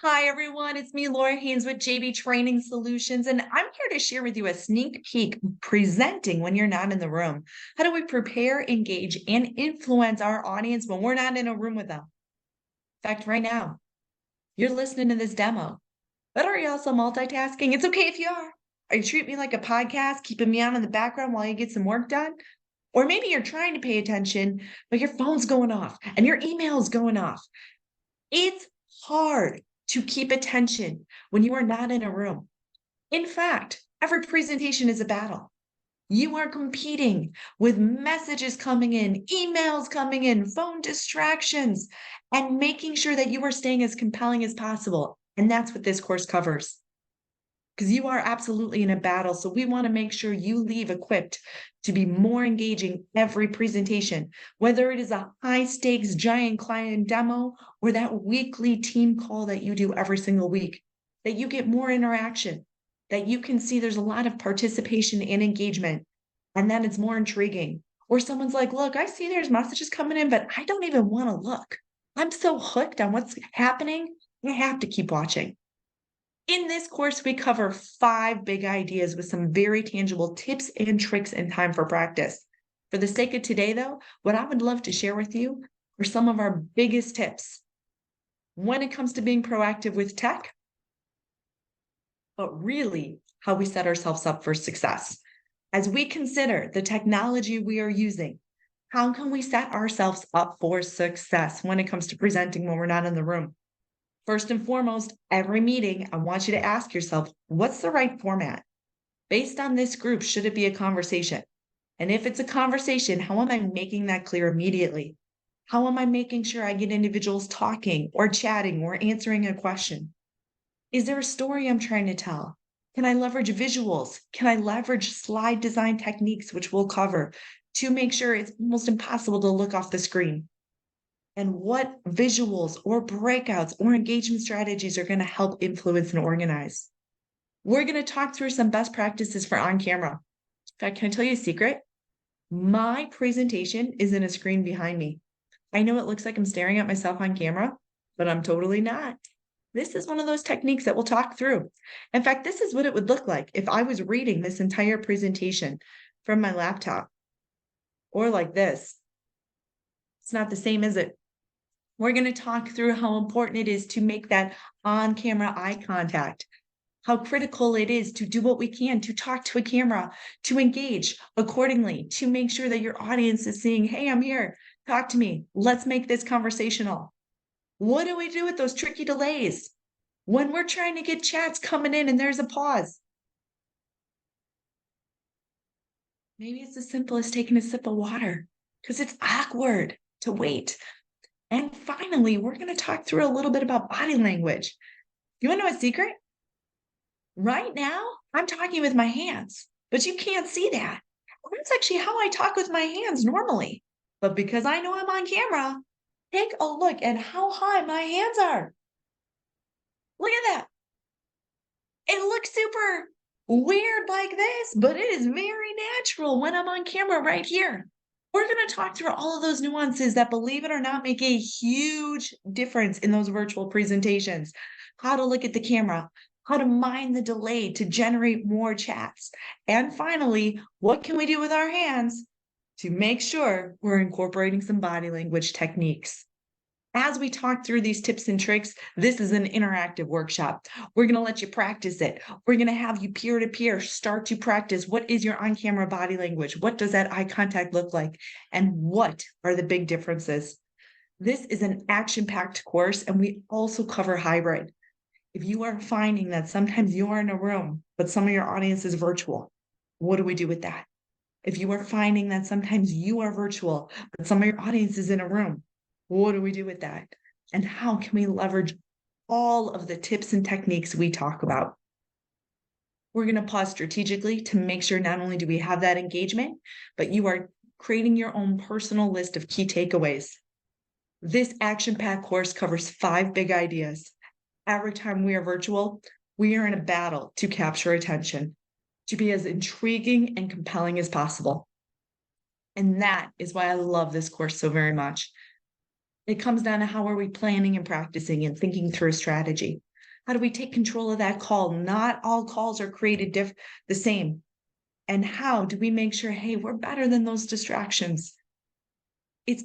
Hi, everyone. It's me, Lora Haines with JB Training Solutions, and I'm here to share with you a sneak peek presenting when you're not in the room. How do we prepare, engage, and influence our audience when we're not in a room with them? In fact, right now, you're listening to this demo, but are you also multitasking? It's okay if you are. Are you treating me like a podcast, keeping me on in the background while you get some work done? Or maybe you're trying to pay attention, but your phone's going off and your email's going off. It's hard to keep attention when you are not in a room. In fact, every presentation is a battle. You are competing with messages coming in, emails coming in, phone distractions, and making sure that you are staying as compelling as possible. And that's what this course covers because you are absolutely in a battle. So we want to make sure you leave equipped to be more engaging every presentation, whether it is a high stakes giant client demo or that weekly team call that you do every single week, that you get more interaction, that you can see there's a lot of participation and engagement, and that it's more intriguing. Or someone's like, look, I see there's messages coming in, but I don't even want to look. I'm so hooked on what's happening. I have to keep watching. In this course, we cover 5 big ideas with some very tangible tips and tricks and time for practice. For the sake of today, though, what I would love to share with you are some of our biggest tips when it comes to being proactive with tech, but really how we set ourselves up for success. As we consider the technology we are using, how can we set ourselves up for success when it comes to presenting when we're not in the room? First and foremost, every meeting, I want you to ask yourself, what's the right format? Based on this group, should it be a conversation? And if it's a conversation, how am I making that clear immediately? How am I making sure I get individuals talking or chatting or answering a question? Is there a story I'm trying to tell? Can I leverage visuals? Can I leverage slide design techniques, which we'll cover, to make sure it's almost impossible to look off the screen? And what visuals or breakouts or engagement strategies are going to help influence and organize? We're going to talk through some best practices for on camera. In fact, can I tell you a secret? My presentation is in a screen behind me. I know it looks like I'm staring at myself on camera, but I'm totally not. This is one of those techniques that we'll talk through. In fact, this is what it would look like if I was reading this entire presentation from my laptop or like this. It's not the same, is it? We're going to talk through how important it is to make that on camera eye contact, how critical it is to do what we can to talk to a camera, to engage accordingly, to make sure that your audience is seeing, hey, I'm here, talk to me, let's make this conversational. What do we do with those tricky delays when we're trying to get chats coming in and there's a pause? Maybe it's as simple as taking a sip of water because it's awkward to wait. And finally, we're going to talk through a little bit about body language. You want to know a secret? Right now, I'm talking with my hands, but you can't see that. That's actually how I talk with my hands normally. But because I know I'm on camera, take a look at how high my hands are. Look at that. It looks super weird like this, but it is very natural when I'm on camera right here. We're going to talk through all of those nuances that, believe it or not, make a huge difference in those virtual presentations. How to look at the camera, how to mine the delay to generate more chats. And finally, what can we do with our hands to make sure we're incorporating some body language techniques? As we talk through these tips and tricks, this is an interactive workshop. We're going to let you practice it. We're going to have you peer to peer start to practice. What is your on camera body language? What does that eye contact look like? And what are the big differences? This is an action packed course, and we also cover hybrid. If you are finding that sometimes you are in a room, but some of your audience is virtual, what do we do with that? If you are finding that sometimes you are virtual, but some of your audience is in a room, what do we do with that? And how can we leverage all of the tips and techniques we talk about? We're going to pause strategically to make sure not only do we have that engagement, but you are creating your own personal list of key takeaways. This action-packed course covers 5 big ideas. Every time we are virtual, we are in a battle to capture attention, to be as intriguing and compelling as possible. And that is why I love this course so very much. It comes down to how are we planning and practicing and thinking through strategy. How do we take control of that call? Not all calls are created the same. And how do we make sure, hey, we're better than those distractions? It's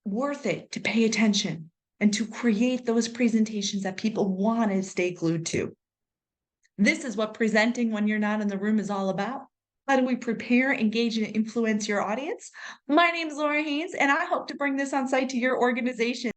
worth it to pay attention and to create those presentations that people want to stay glued to. This is what presenting when you're not in the room is all about. How do we prepare, engage, and influence your audience? My name is Lora Haines, and I hope to bring this on site to your organization.